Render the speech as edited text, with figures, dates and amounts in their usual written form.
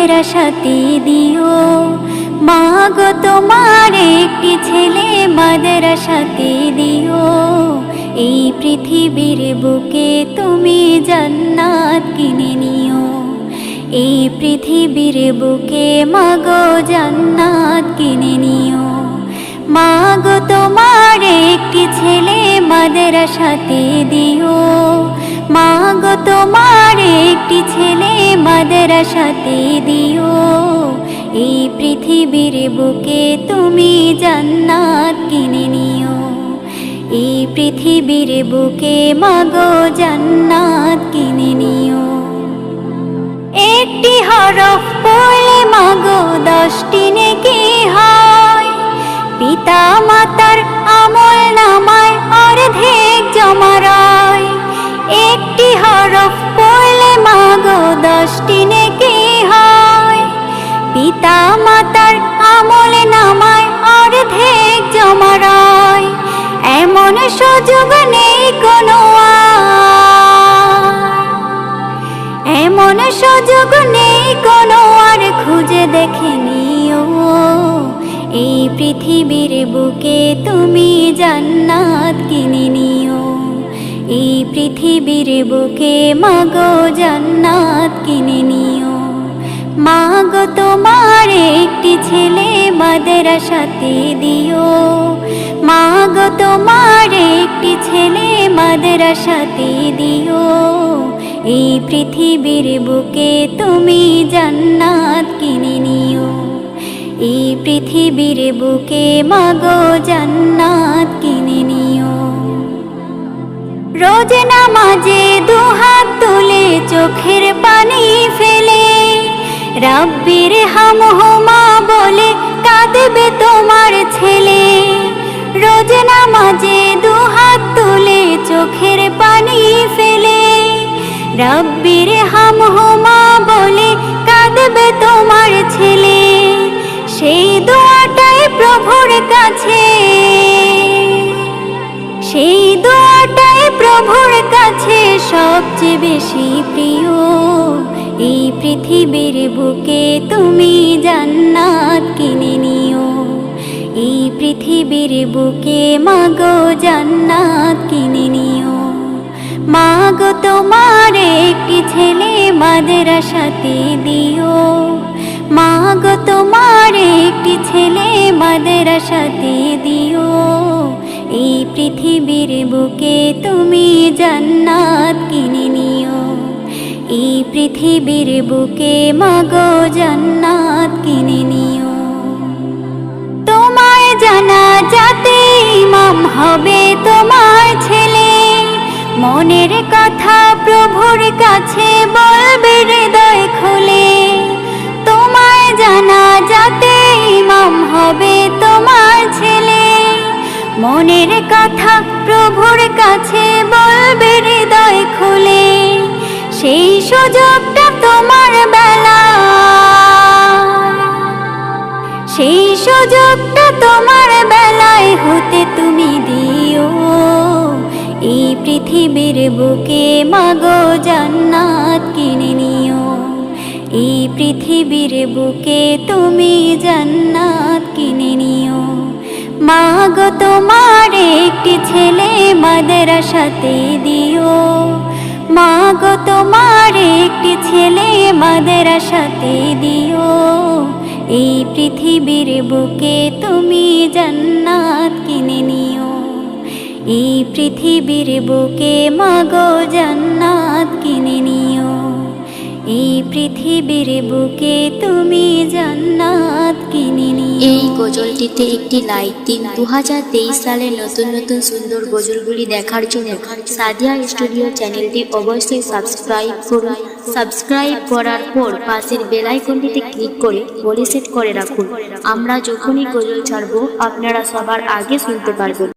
মাদ্রাসাতে দিও। মা গো তোমার একটি ছেলে মাদ্রাসাতে দিও। এই পৃথিবীর বুকে তুমি জান্নাত কিনে নিও। এই পৃথিবীর বুকে মা গো জান্নাত কিনে নিও। মা গো তোমার একটি ছেলে মাদ্রাসাতে দিও। মা গো তোমার একটি ছেলে মাদ্রাসাতে দিও। এই পৃথিবীর বুকে তুমি জান্নাত কিনে নিও। এই পৃথিবীর বুকে মা গো জান্নাত কিনে নিও। একটি হরফ পড়লে মা গো 10টি নেকি হয়। পিতা মাতার আমল নামায় অর্ধেক জমা রয়। একটি হরফ পড়লে মা গো 10টি নেকি হয়। পিতা মাতার আমল নামায় অর্ধেক জমা রয়। এমন সুযোগ নেই কোনো এমন সুযোগ নেই কোনো আর খুঁজে দেখে নিও। এই পৃথিবীর বুকে তুমি জান্নাত কিনে নিও। এই পৃথিবীর বুকে মা গো জান্নাত কিনে নিও। মা গো তোমার একটি ছেলে মাদ্রাসাতে দিও। মা গো তোমার একটি ছেলে মাদ্রাসাতে দিও। এই পৃথিবীর বুকে তুমি জান্নাত কিনে নিও। এই পৃথিবীর বুকে মা গো জান্নাত কিনে নিও। রোজ নামাজে দুহাত তুলে চোখের পানি ফেলে রাব্বির হামহুমা বলে কাঁদবে তোমার ছেলে। রোজ নামাজে দুহাত তুলে চোখের পানি ফেলে রাব্বির হামহুমা বলে কাঁদবে তোমার ছেলে। সেই দোয়াটাই প্রভুর কাছে, সেই দোয়াটাই প্রভুর কাছে সবচেয়ে বেশি প্রিয়। এই পৃথিবীর বুকে তুমি জান্নাত কিনে নিও। এই পৃথিবীর বুকে মা গো জান্নাত কিনে নিও। মা গো তোমার একটি ছেলে মাদ্রাসাতে দিও। মা গো তোমার একটি ছেলে মাদ্রাসাতে দিও। এই পৃথিবীর বুকে তুমি জান্নাত কিনে নিও। এই পৃথিবীর বুকে মা গো জান্নাত কিনে নিও। তোমার জানাজাতে ইমাম হবে তোমার ছেলে। মনের কথা প্রভুর কাছে বলবে হৃদয় খুলে। তোমার জানাজাতে ইমাম হবে তোমার ছেলে। মনের কথা প্রভুর কাছে বলবে হৃদয় খুলে। সেই সুযোগটা তোমার বেলায়, সেই সুযোগটা তোমার বেলায় হতে তুমি দিও। এই পৃথিবীর বুকে মা গো জান্নাত কিনে নিও। এই পৃথিবীর বুকে তুমি জান্নাত কিনে নিও। মা গো তোমার একটি ছেলে মাদ্রাসাতে দিও। মা গো তোমার একটি ছেলে মাদ্রাসাতে দিও। এই পৃথিবীর বুকে তুমি জান্নাত কিনে নিও। এই পৃথিবীর বুকে মা গো জান্নাত কিনে নিও। এই পৃথিবীর বুকে তুমি জান্নাত কিনে নিও। এই গজলটিতে একটি লাইক দিন। 2023 সালের নতুন নতুন সুন্দর গজলগুলি দেখার জন্য সাদিয়া স্টুডিও চ্যানেলটি অবশ্যই সাবস্ক্রাইব করুন। সাবস্ক্রাইব করার পর পাশের বেল আইকনটিতে ক্লিক করে অল সেট করে রাখুন। আমরা যখনই গজল ছাড়বো আপনারা সবার আগে শুনতে পারবেন।